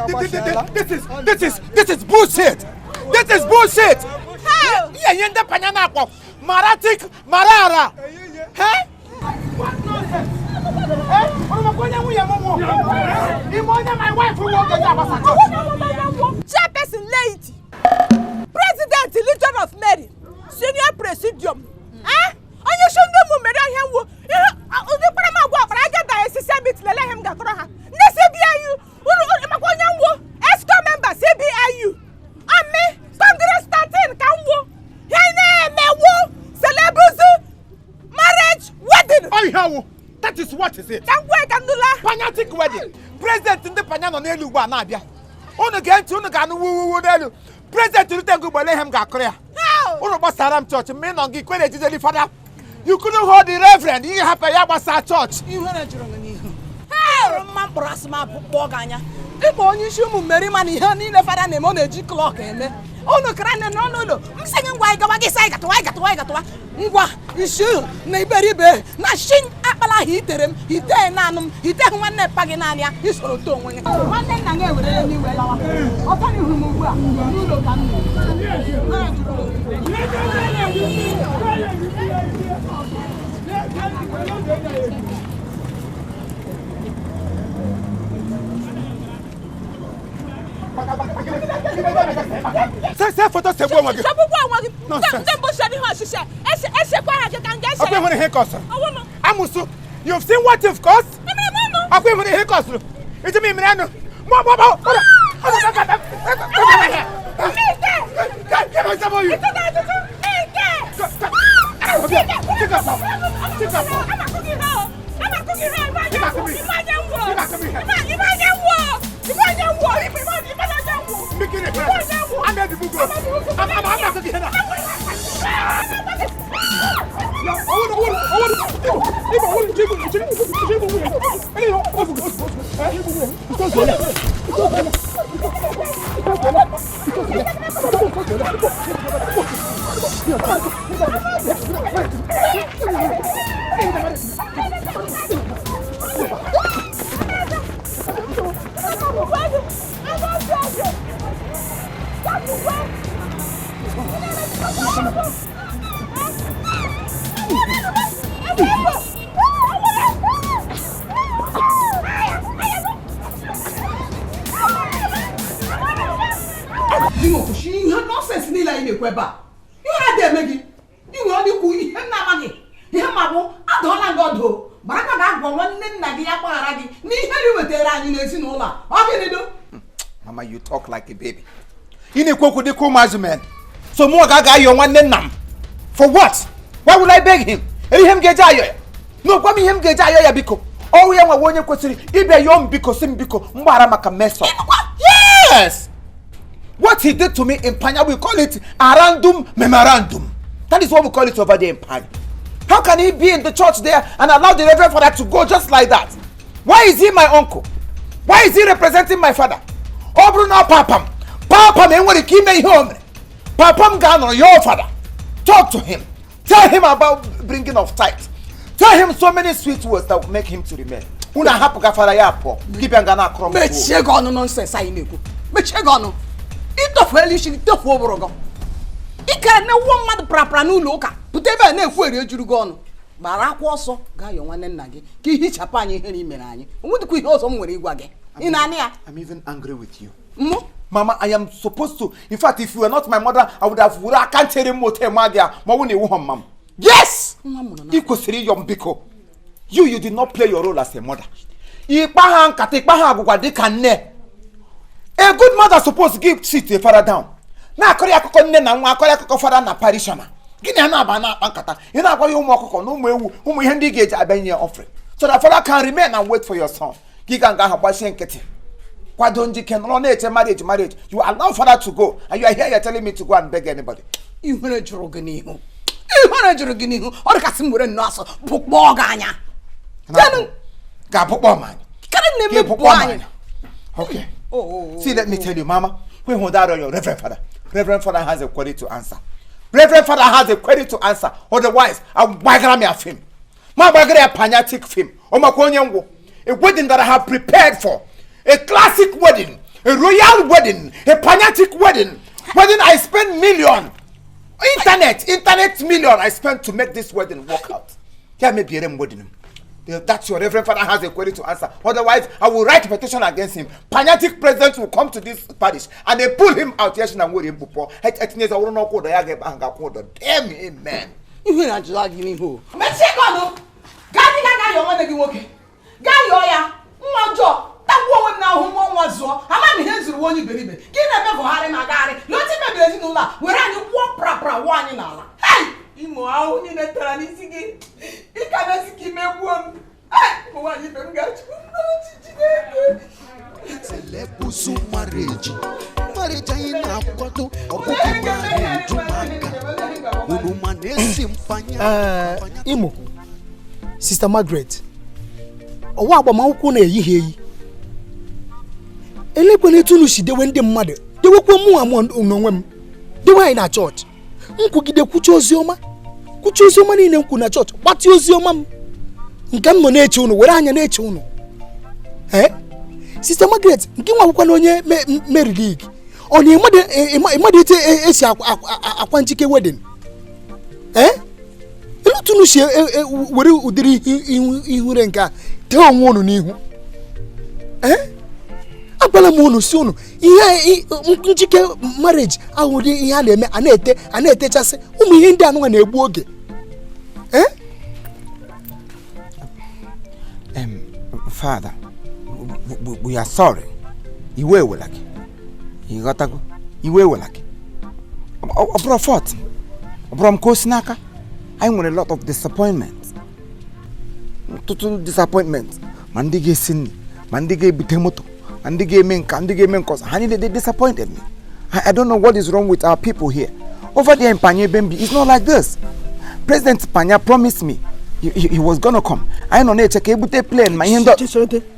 This is bullshit. This is bullshit. How? Yeah, you end up panana Maratik Marara. Hey? What nonsense? Hey? My wife who won't get Chairperson lady. President Legion of Mary. Senior Presidium. Eh? And you should know Mary him. The Prama walk, but I get the SCB to let him go. CBIU. ESCO member CBIU. And me, Congress 13, Kamwo. Celebuzu. Marriage wedding. Oh, that is what is it? Panatic wedding. President in the Panano Nelu Banabia. On again to Naganu. President to the Gubaleham Gakrea. How? Basaram Church, men on Gikwele, father. You couldn't hold the reverend. You have a Yabasa church. You heard it. How? Mambrasma Boganya. If only you marry money, honey, the father name on a G clock. Oh, no, no. I'm saying why go Ngwa, issue, neighbor, Nashin Apala heated him, he then nanum, he then one net paginania, he's so doing. One day I never anywhere. I'll tell you who move well. You look at Say photo say boy wagi. Amusu, you've seen what you've caused? Akwe mo he cost. It's me Mirano. Mo. You had nonsense in the Queba. You had there, Maggie. You only could have money. Here, Mabo, I don't like God, though. But I got one name like the Apparagi. Neither with the Rani Nola. How can you do? Mama, you talk like a baby. You need cook with the man. So more gaga you one name. For what? Why would I beg him? Him get jaya. No, come him get jaya biko. Oh, we are one question. Ibe yom biko sim biko. Mbaramaka mess up. Yes. What he did to me in Panya, we call it a random memorandum. That is what we call it over there in Panya. How can he be in the church there and allow the Reverend Father to go just like that? Why is he my uncle? Why is he representing my father? Oh, Bruno, Papam. Papam, and what he came home. Papam Gano, your father. Talk to him. Tell him about bringing of tithes. Tell him so many sweet words that will make him to remain. Una hapuga father yapo. Keep an gana crom. Mechegono nonsense, I know. Mechegono. Ito feli shi to foborogo. Ika na wo mad prapra no loka. Putebe na efuere ejuru go no. Bara akwa oso ga yo nwanne nna gi. Ki hichapa anyi ihe ni mere anyi. Onwudikwu ihe oso m nwere igwa gi. Ina ani ya. I'm even angry with you. Mama, I am supposed to. In fact, if you were not my mother, I would have. I can't tell him what mom. Yes. You did not play your role as a mother. A good mother supposed to give sit a father down. Na korea kokonne na nwa korea kokofara na parishioner. Gini na ba na pankata. You know what you moko no mu umu ihe ndi geje abanye offering. So that father can remain and wait for your son. Giga nga ha kwashi nkete. Why don't you can marriage? You allow father to go, and you are here. You're telling me to go and beg anybody. You want to drogini? Or Casimura Nosso, Pukboganya. Gapoman. Okay. See, let me tell you, Mama. When will that your Reverend Father? Reverend Father has a query to answer. Reverend Father has a query to answer. Otherwise, I'll bagram your film. My bagray a panatic film. Or my a wedding that I have prepared for. A classic wedding A royal wedding, a fanatic wedding. Wedding I spent million. Internet million I spent to make this wedding work out. Here may be a wedding. That's your Reverend Father has a query to answer. Otherwise, I will write a petition against him. Fanatic president will come to this parish and they pull him out. Yes, I'm worried. Damn him, man. You will not drag me who? Mechikono. Gadi gaga yo wana gi woke. Ga yo ya. Nwojo. Tawo na hu mo nwazo. Ama mi hezuru woni beribe. Ki na me for hare na gari. Yo ti me bezi nula. Were anyi wo pra wo anyi na ala. Hey! Imo awu ni na tara ni sigi. Ika na sigi megwom. Hey! Mo wa ni be ngachi. Celebuzu marriage. Marriage ina kwato obuki marriage maka. Imo. Sister Margaret. Owa agbamakwụkwọ na-eyighị eyi. Elekwele tunu shi dewe ndị mmadụ. Dewekwa mụ amụ n'onwe m. Dewe anyị na church. Nkwugide kwuchi oziọma. Kwuchi oziọma niile nkwu na church. Gbati oziọma m. Nke m nọ na-eche unu, were anya na-eche unu. Sister Margaret, nke nwa akwụkwọ na onye Mary League. Ọ na ịmadụ ete esi akwa njike wedding. Elu tunu shi were udiri ihure nke a tee onwe unu n'ihu. Agbala m unu si unu ihe njike marriage ahụ dị ihe a na-eme a na-etechasị ụmụ ihe ndị anụnwa na-egbu oge. Father, we are sorry. Iwe welaki. Igotago. Iwe welaki. Obro fort. Obro mkosinaka. I want a lot of disappointment. Total disappointment. Mandige sini. Mandige bitemoto. Mandige menkos. Honey, they disappointed me. I don't know what is wrong with our people here. Over there in Panya Bembi, it's not like this. President Panya promised me he was gonna come. I know they check able to plane. My hand. President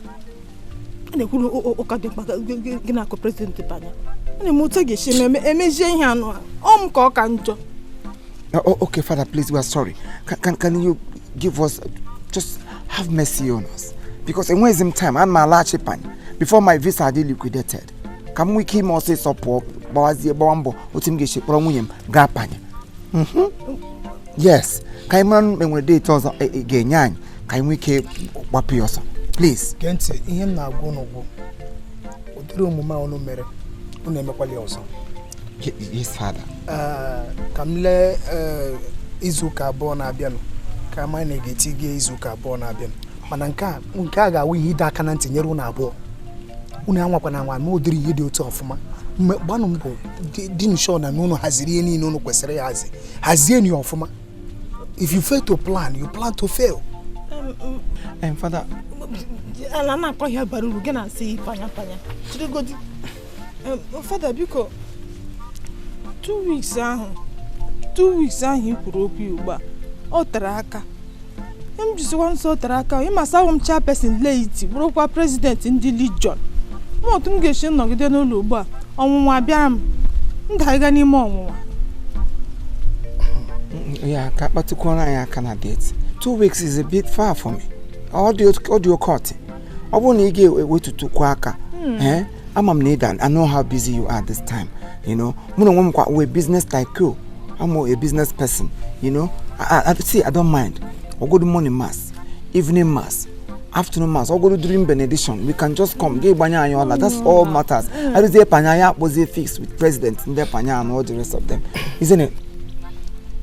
Panya. Okay, Father, please, we are sorry. Can you give us, just have mercy on us? Because in some time, I'm my large pan before my visa had liquidated. Can we keep more say support? Yes. Can we date us again? Can we keep wapios? Please. Can't say him now go no go. Yes, Father. Kamle izuka born abiano. Kama negative izuka born abiano. Mananka ga we hida kana ntinyere una abo. Una anwakwa na anwa no diri yedi otu ofuma. Gbanu mbo din show na no haziri eni no kwesere ya hazi. Hazi eni ofuma. If you fail to plan, you plan to fail. Father, Alana kwa ya baruru gena si panya. Chirigodi. Father biko 2 weeks ahụ kwuru okwu ugba. O tara aka. Em jisi wan so tara aka. E masa wom chairperson late bụrụkwa president ndị legion. Mo otu m ga-eshi nọgide n'ụlọ ugba. Ọnwụnwa bịara m. M ga-aga n'ime ọnwụnwa. Yeah, kapatukona ya kana date. 2 weeks is a bit far for me. Audio court. Obuni ige wetutu kwa aka. I'm Nathan. I know how busy you are this time. You know, we're a business tycoon. I'm a business person. You know, I see. I don't mind. I'll go to morning mass, evening mass, afternoon mass. I'll go to dream benediction. We can just come. That's all matters. I do say Panyaya was a fix with president in there, Panya and all the rest of them, isn't it?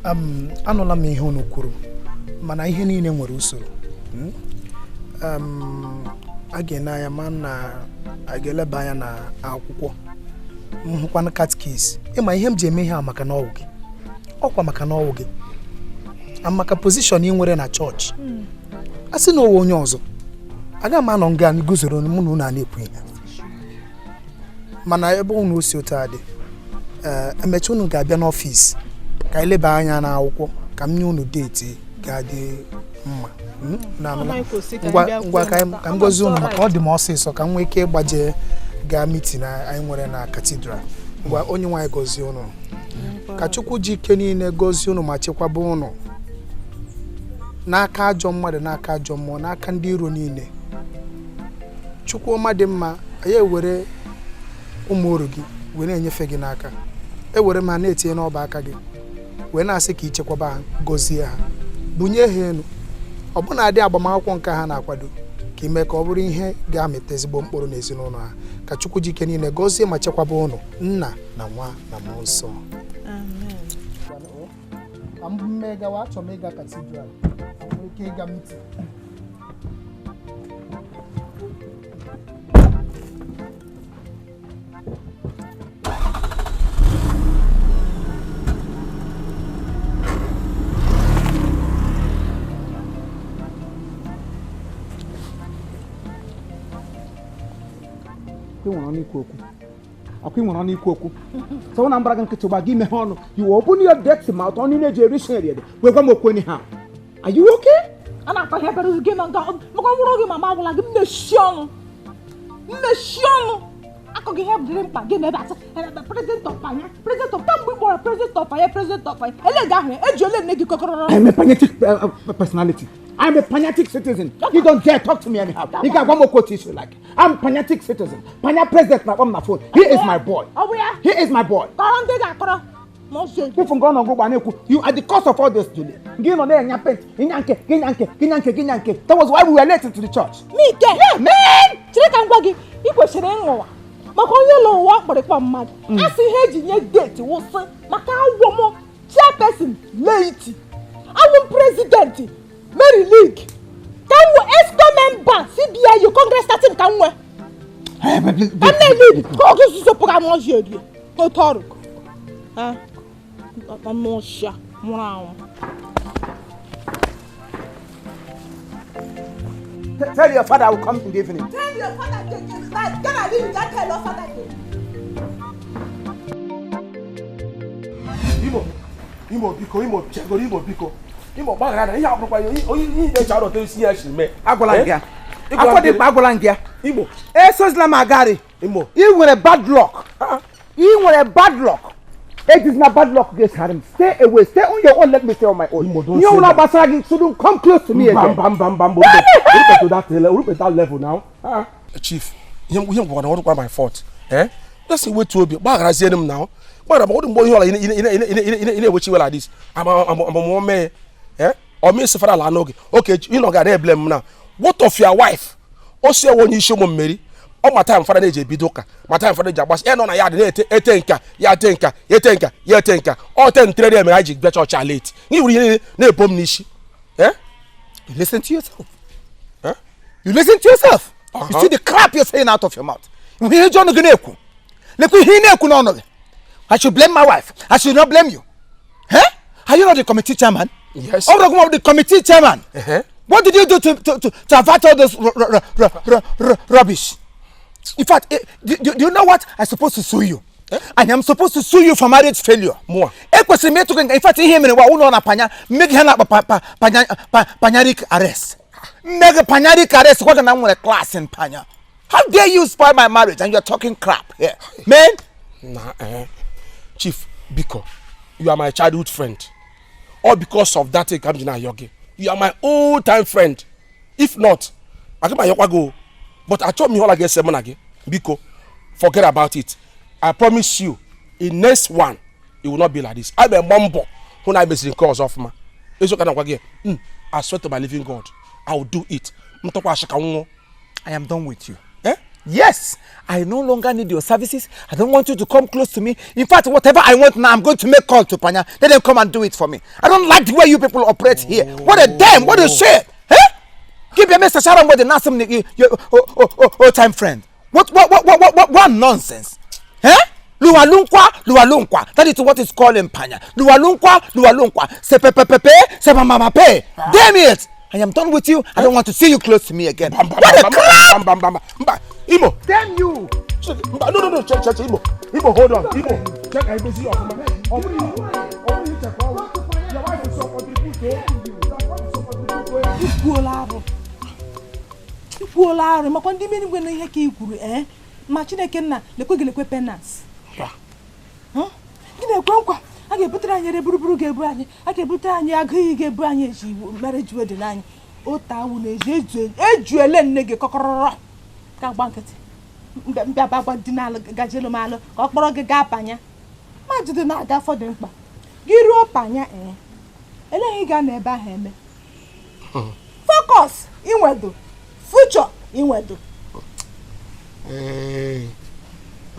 Anola me hono kuru. Mana ihe niile nwere usoro. Again I am na ageleba anya na akwụkwọ. Nhụkwana catechist. Ịma ihe m ji eme ihe maka na ọwụ gị. Ọkwa maka na ọwụ gị. Amaka position ị nwere na church. Asị na owo onye ọzọ. Aga m anọ nga guzoro mụ na unu na-ekwu ihe. Mana ebe unu osi otu adị. Emechi unu ga-abịa n'ọfịs. Ka eleba anya na akwụkwọ ka m nye unu date ga-adị mma. Ngwa ka m gozi unu maka ọ dị m ọsịsọ ka m nwee ike ịgbaje gaa meeting anyị nwere na cathedral. Ngwa onye nwaanyị gozie unu. Ka Chukwu ji ike niile gozie unu ma chekwaba unu n'aka ajọ mmadụ, n'aka ajọ mmụọ, n'aka ndị iro niile. Chukwu ọma dị mma, anyị ewere ụmụ oru gị wee na-enyefe gị n'aka ewere m ha na-etinye n'ọba aka gị wee na-asị ka ichekwaba ha gọzie ha bunye ha elu ọbụna adị agbamakwụkwọ nke ha na-akwado ka ime ka ọ bụrụ ihe ga-amịta ezigbo mkpụrụ n'ezinụlọ ha ka Chukwu jike niile gọzie ma chekwaba ụnụ nna na nwa na mmụọ nsọ. Mmega achọrọ m ịga katidral nwere ike ịga miti Akwa ị nwere ọnụ ikwu okwu so na mbara gị nkịtị gba gị ime ha ọnụ you open your dirty mouth ọnụ na-eji eri sheri wee gwa m okwu enyi ha are you okay? A na-akọ ihe bere gị na nga maka nwụrụ gị mama agwụla gị mmechi ọnụ akọ gị ihe dịrị mkpa gị na-ebe asị president of anya president of tamgbe ịkpọrọ president of anya ele gị ahụ eji ole nne gị kọkọrọ. I'm a fanatic personality. I'm a fanatic citizen. You don't dare talk to me anyhow. You got one more quote issue like I'm fanatic citizen. Panya president na on my phone. He is my boy. He is my boy. You are the cause of all this, Julie. That was why we were late into the church. Me, yeah, man. You question maka onye ụlọ ụwa kpọrịkwa mmadụ a sị ihe eji nye deti wụsị maka agwọ m chairperson late awụ president Mary League ka m wee exco member CBI Congress starting ka m wee lead ka oge susopụ ka mụọ ji eri otu ọrụ ọmụsha nwụrụ anwụ. Tell your father I will come in the evening. Tell your father gonna leave you, tell your father. Imo biko. Imo bagara ihe akwụkwọ onye ihe charo to isi ya shime. Agwala ngịa. Agwala ngịa. Imo. Sozla magari. Imo. You were a bad luck. It is not bad luck against Harim. Stay away. Stay on your own. Let me stay on my own. You shouldn't come close to me again. To that level now. Chief, him what my fault. Let's wait to be. Bagara see him now. But I'm holding boy in a which like this. I'm one man. Or me suffer la nogi. Okay, you know got blame now. What of your wife? Or say when you show me Mary? All my time for the bidoka. My time for the jabas. No, I had tenka. All 10 trade magic better late. You really no bomb nishi. You listen to yourself. You listen to yourself. You see the crap you're saying out of your mouth. I should blame my wife. I should not blame you. Are you not the committee chairman? Yes. The committee chairman. What did you do to avert all this rubbish? In fact, do you know what? I'm supposed to sue you. And I'm supposed to sue you for marriage failure. More. In fact, him make panyaric arrest. Make a panyaric arrest. What an a class in Panya. How dare you spoil my marriage and you're talking crap here, man? Chief Biko, you are my childhood friend. All because of that Kamjina Yogi. You are my old-time friend. If not, I get my go. But I told me all again 7 again. Biko, forget about it. I promise you, in next one, it will not be like this. I'm a mumbo when I miss the cause of my. I swear to my living God, I will do it. I am done with you. Yes, I no longer need your services. I don't want you to come close to me. In fact, whatever I want now, I'm going to make call to Panya. Let them come and do it for me. I don't like the way you people operate here. What a damn, what a shit. Give your Mr. Sharon with the Nassim, your old time friend. What nonsense? Lualunkwa. That is what it's called in Panya. Lualunkwa. Se pepepepe, se mamape. Damn it! I am done with you. I don't want to see you close to me again. What a crap! Imo! Damn you! No, check, Imo. Imo, hold on. Imo, check, I go see your mama. Your wife is so contributing. Ikwuola makwa ndị mmiri ngwe ihe ka ikwuru ma Chineke nna lekwe penance gị na-ekwe nkwa a ga-ebutere anyị eburuburu ga-ebu anyị a ga-ebutere anyị agụghị ga-ebu anyị eji marriage wedding anyị ota awụ na ejuele nne gị kọkọrọrọ ka gba nkịtị mbịa bagwa dị n'ala gajelu m alụ ka ọ kpọrọ gị gaa panya majide na-aga fọdụ mkpa gị ruo panya eleghị gaa n'ebe ahụ eme focus inwedo future inwedo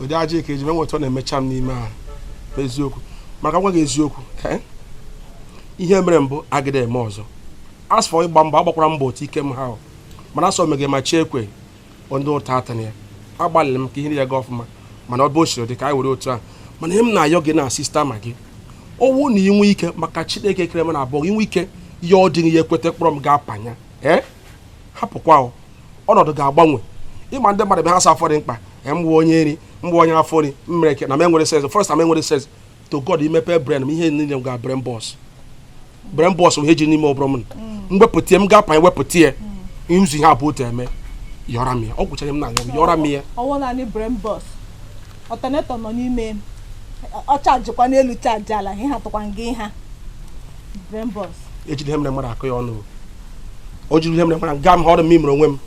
ụdị aja ka eji menweta ọ na-emecha m n'ime ahụ eziokwu maka nwa gị eziokwu ihe mere mbụ agịda eme ọzọ asfọ ịgba mbọ agbakwara mbọ otu ike m ha mana asọ megị ma chi ekwe ndị ụta atana ya agbalịrị m ka ihe ya ga ọfụma mana ọ bụ ochiri dị ka anyị were otu ahụ mana ihe m na-ayọ gị na sista ma gị ọwụ na inwe ike maka Chineke kere m na abụọ inwe ike ihe ọ dịghị ya ekweta kpọrọ m ga-apanya hapụkwa ọnọdụ ga-agbanwe ịma ndị mmadụ be ha sa afọ dị mkpa mbụ onye nri mbụ onye afọ nri mmere ike na m enwere sez first na m enwere sez to God imepe brain m ihe niile m ga brain boss bụ ihe ji n'ime ọbụrụ m mgbepụta m ga-apanye wepụta ya ihe ụzọ ihe abụọ otu eme yọra m ya ọ gwụchara m na yọra m ya ọwụ naanị brain boss ọtanetọ nọ n'ime ọ chajikwa n'elu chaji ala ihe hatụkwa gị ha brain boss ejide ihe mere mmadụ akụ ya ọnụ o jiri ihe mere mmadụ gaa m ha ọrụ m imere onwe m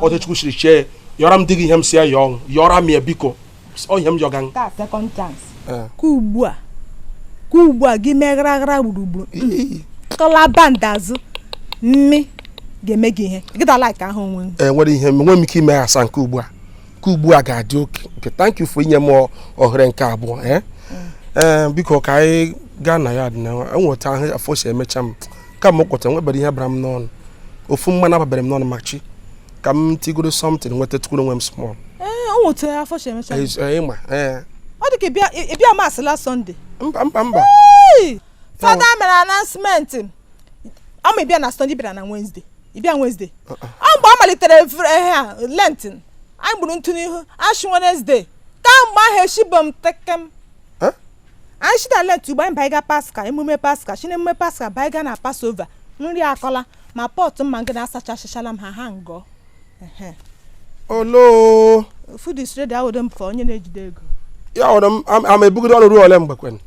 ọtụchukwu siri chee yọrọ m dịghị ihe m si ya yọọ yọra m ya biko ọ ihe m yọga ka second chance ka ugbu a gị meghara aghara gburugburu kọlaba ndazụ mmi ga-eme gị ihe gị dala ka ahụ onwe nwere ihe enwe m ike ime asa nke ugbu a ga-adị oke thank you for inye m ohere nke abụọ biko ka anyị gaa na ya dị na enweta ahụ afọ si emecha m ka m kwọta nwebere ihe bara m n'ọnụ ofu mmanụ ababere m n'ọnụ maka chi ka m tigoro something nweta tukwuru onwe m small o nwetara afọ si emecha ịma ọ dị ka ịbịa masị last Sunday mba fada mere announcement ama ịbịa na Sunday bịara na Wednesday ịbịa Wednesday mgbe ọ malitere Lenten anyị gburu ntụ n'ihu Ash Wednesday ka mgbe ahụ eshibom tekem anyị shida Lent ugbo anyị baiga Pascal emume Pascal shine emume Pascal baiga na Passover nri akọla ma pọtụ mma ngị na-asacha achịchala m ha ngọ olo food is ready ahụrụ m onye na-ejide ego ya hụrụ m ebugide ọrụ ruo ole mgbe kwen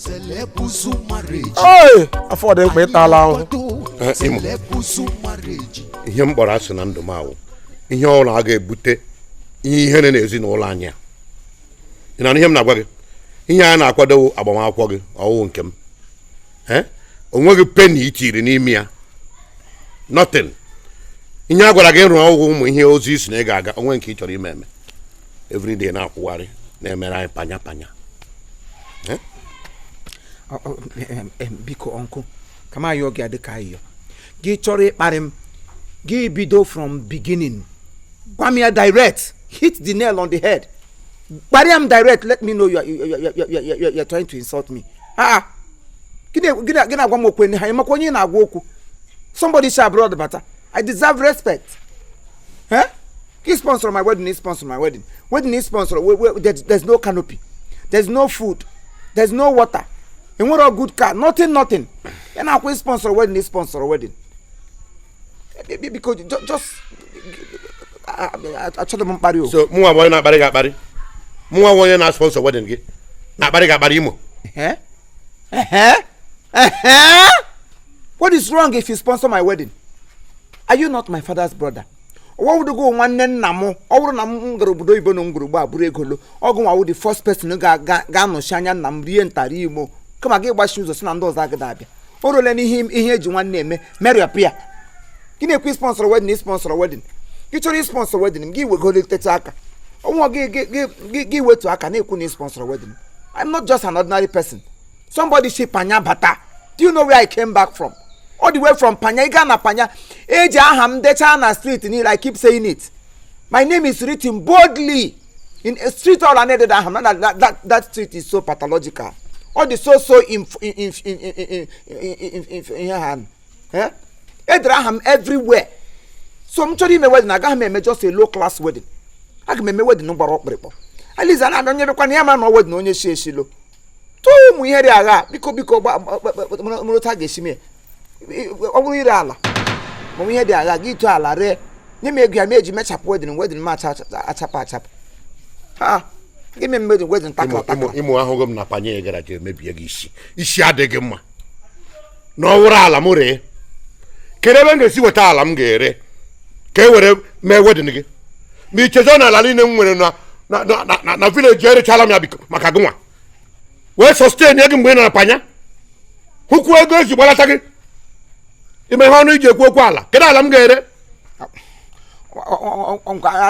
Celebuzu marriage. afọ dị mkpa ịtala ahụhụ Celebuzu marriage. ihe m kpọrọ asị na ndụ m awụ ihe ọbụla a ga-ebute ihe ihere n'ezinụlọ anyị a ị na ihe m na-agwa gị ihe a na-akwado agbamakwụkwọ gị ọwụ nke m o nweghị peni itiri n'ime ya nothing ihe a gwara gị rụọ ọgwụ ụmụ ihe ozi isi na ị ga-aga onwe nke ị chọrọ ime eme everyday na-akwụgharị na-emere anyị panya panya biko ọnkụ kama ayọ gị adị ka ayọ gị chọrọ ịkparị m gị bido from beginning gwa m ya direct hit the nail on the head kparịa m direct let me know you're trying to insult me gị na-agwa m okwu ha ịmakwa onye na-agwa okwu somebody say abroad bata I deserve respect he sponsor my wedding, he sponsor my wedding is sponsor there's no canopy, there's no food, there's no water, and what a good car, nothing and now we sponsor wedding, he sponsor wedding because just I told them so mwa boy na bari mwa wonye na sponsor wedding gi na bari Imo what is wrong if you sponsor my wedding? Are you not my father's brother? What would go one namo? Or nam grubo ibo no gruba buregolo. Ogun wa the first person ga no shanya nam rientari Imo. Come again wash shoes and those agadabi. Or let him here ju one name marry appear. Give me a sponsor wedding, sponsor wedding. Get your sponsor wedding, give we go to Taka. Oh, give way to Akane sponsor wedding. I'm not just an ordinary person. Somebody say Panya Bata. Do you know where I came back from? All the way from Panya, Igana Panya, Ejaham, Dechana Street, and I keep saying it. My name is written boldly in a street all another that street is so pathological. All the so in Edraham everywhere. So I'm telling you, wedding, I got me just a low class wedding. I can make wedding number of people. At least I don't never can hear my wedding on your shilo. Two we hear the because Murotagishime. We ala. When we had the ala, give to ala re. You make your major match up wedding match at chap. Give me a wedding tackle. Imo ahogom na panye gara je maybe a gishi. Ishi adegema. No ala more. Kere ben si weta ala m gere. Ke were me wedding gi. ma ichezo na ala niile m nwere na village erechala m ya biko maka gị nwa wee sustain gị mgbe ị nọ na panya hụkwuo ego eji gbalata gị ime ihe ọnụ iji ekwu okwu ala kedu ala m ga-ere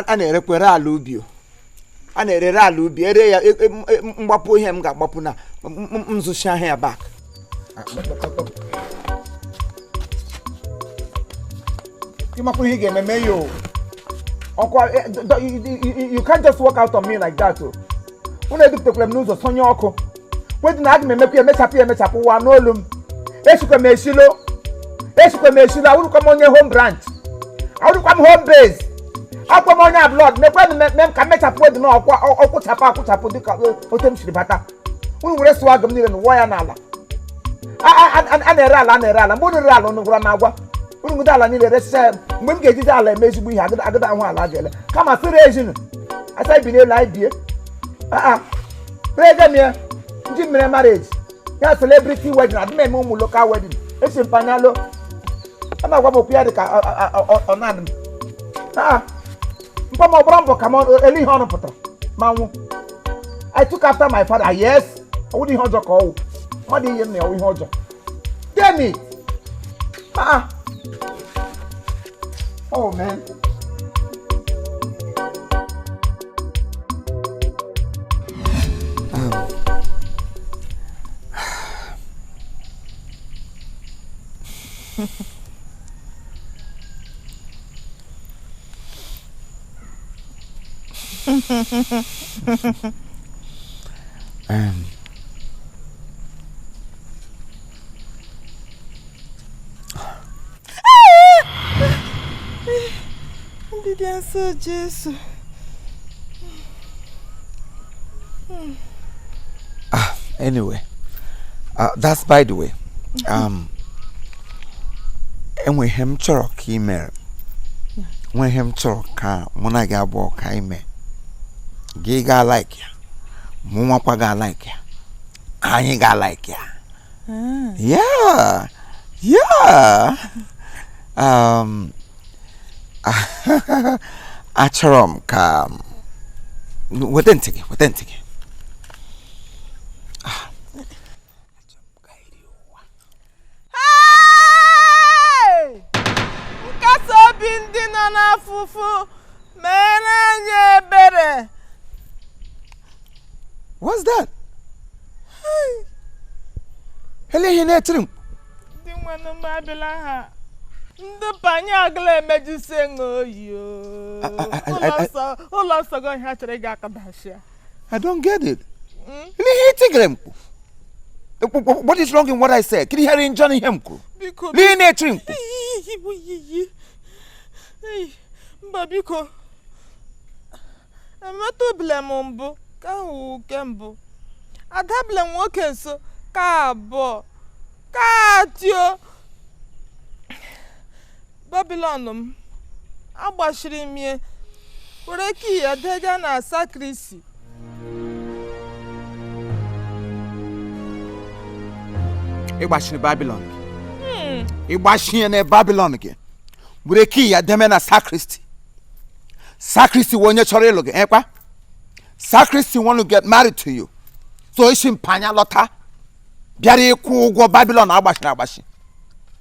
a na-erekwere ala ubi a na-erere ala ubi ere ya mgbapụ ihe m ga-agbapụ na nzụchi ahịa ya bak ịmapụ ihe ị ga-ememe ya ọkwa you can't just walk out on me like that o unu eduputekwara m n'ụzọ sonye ọkụ wedị na aga m emekwa emechapụ ụwa n'olu m echikwa m eshilo awụrụkwa m onye home branch awụrụkwa m home base akwa m onye ablọd mekwanụ ka mmechapụ wedị na ọkwụchapụ dịka ote m siri bata unu were sụwa agụ m niile n'ụwa ya n'ala a na-ere ala mgbe unu rere ala unu gwara m agwa unu gụda ala niile resịcha ya mgbe m ga-ejide ala eme ezigbo ihe agụda ahụ ala ga-ele kama sịrị ezinu asa ibi n'elu anyị bie ege m ya ndị mere marriage ya celebrity wedding adị m eme ụmụ local wedding esi mpanyalo a na-agwa m okwu ya dị ka ọ na-adị m mkpa m ọbụrụ mbọ ka m elu ihe ọnụ pụtara ma nwụ I took after my father yes ọ wụdị ihe ọjọọ ka ọwụ mmadụ ihe m na ọwụ ihe ọjọọ damn it oh man So Jesus. Anyway, that's by the way. Enwe hem chọrọ ka ime. Nwe hem chọrọ ka mụ na gị abụọ ka ime. Gị ga like ya. Mụ nwakwa ga like ya. Anyị ga like ya. Yeah. Achọrọ m ka weta ntị gị nkasi obi ndị nọ n'afụfụ mere anyị ebere. What's that? Hele ihe na-etiri m ndị nwanne m abịala ha ndị banye agala emejisi oyi ụlọ nsọ gị ha chere gị aka dashia. I don't get it. Ihe itigere m what is wrong in what I said? Kiri here in Johnny Hemko. Li na-etiri m mba biko emetụbile m mbụ ka ahụ uke mbụ adabile m nwoke nso ka abụọ ka atio Babylon m agbashiri m ihe were ki ya deja na sakrisi ịgbashiri Babylon ịgbashie na Babylon gị were ki ya deme na sacristi onye chọrọ ịlụ gị ekwa sacristi want to get married to you so isi mpanya lọta bịara ịkwụ ụgwọ Babylon agbashi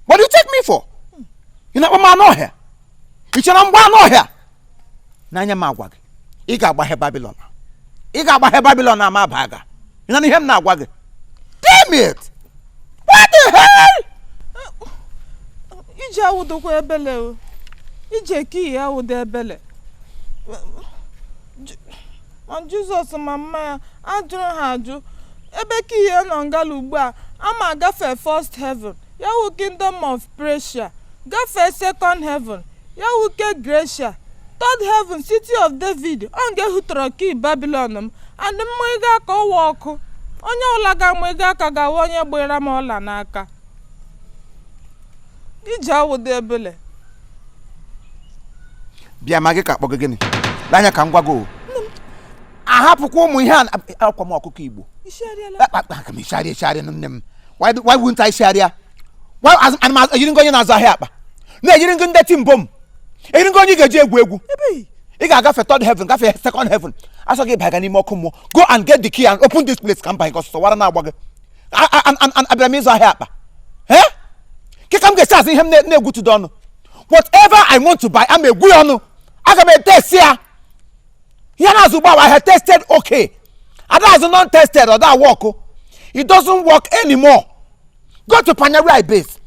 what do you take me for? Ị na-akpọ m anụ ọhịa ị chere mgbe anụ ọhịa n'anya m agwa gị ị ga-agbaghe Babylon na ama baga ị na ihe m na-agwa gị damn it what the hell ije awụdokwa ebele o ije ki ya awụdo ebele Jizọs ma mma ya ajụrụ ha ajụ ebe ki ya nọ ngala ugbu a ama agafe first heaven ya wụ kingdom of Prussia gafee second heaven ya wuke Gracia third heaven city of David ọ ga-ehutọrọ ki Babylon m and mmụọ ga aka ọwa ọkụ onye ọla ga mmụọ ga aka gawa onye gbere m ọla n'aka iji awụdo ebele bịa ma gị ka akpọ gị gịnị n'anya ka m gwa gị ahapụkwa ụmụ ihe akwa m ọkụkọ Igbo aka m ishari nne m why wouldn't I share? Why are you going to Zahapa? No, you didn't get him boom. You didn't go to get egwu. You got to third heaven, got second heaven. I saw get Imo Comedy. Go and get the key and open this place. Come by, so what am I? And Abramizo help. Eh? Come get chance him ne good to done. Whatever I want to buy, I'm a good on. I can be test here. Yana Zuba, I have tested okay. And that is not tested or that work. It doesn't work anymore. Go to Panyarai base.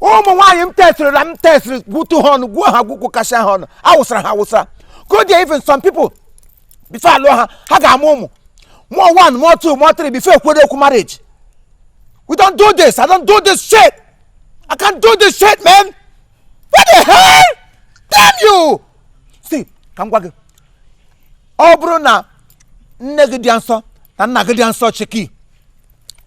Oh, my I'm tested. Go to Hon, go Kasha Hon. I was. Go there, even some people. Before Aloha, Haga Momo. More one, more two, more three, before we marriage. We don't do this. I don't do this shit. I can't do this shit, man. What the hell? Damn you! See, come back. Oh, Bruna, Negadianso, and Nagadianso Cheki.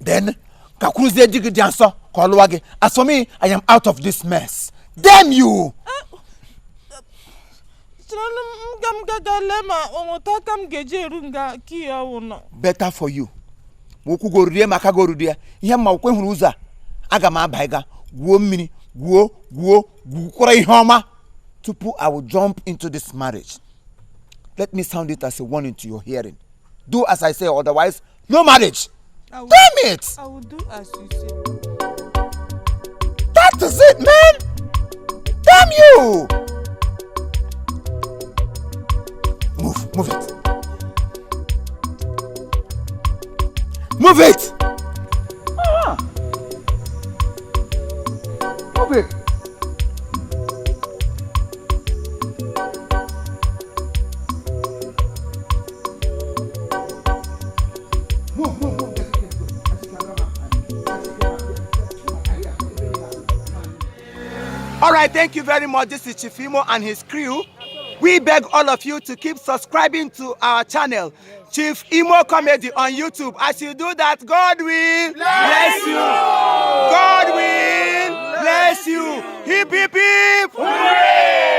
Then, Kakuze Digadianso, Kolwage. As for me, I am out of this mess. Damn you! Better for you. Woku go rie maka go rudia. Ihe ma okwe huru uza. Aga ma baiga. Wo mini, wo kora ihe ọma. Tupu I will jump into this marriage. Let me sound it as a warning to your hearing. Do as I say, otherwise, no marriage. Damn it! I will do as you say. That is it, man! Damn you! Move it. Move it! Move it! Move. All right, thank you very much. This is Chief Imo and his crew. We beg all of you to keep subscribing to our channel, Chief Imo Comedy on YouTube. As you do that, God will bless you. God will bless you. Hip, hip, hip. Hooray!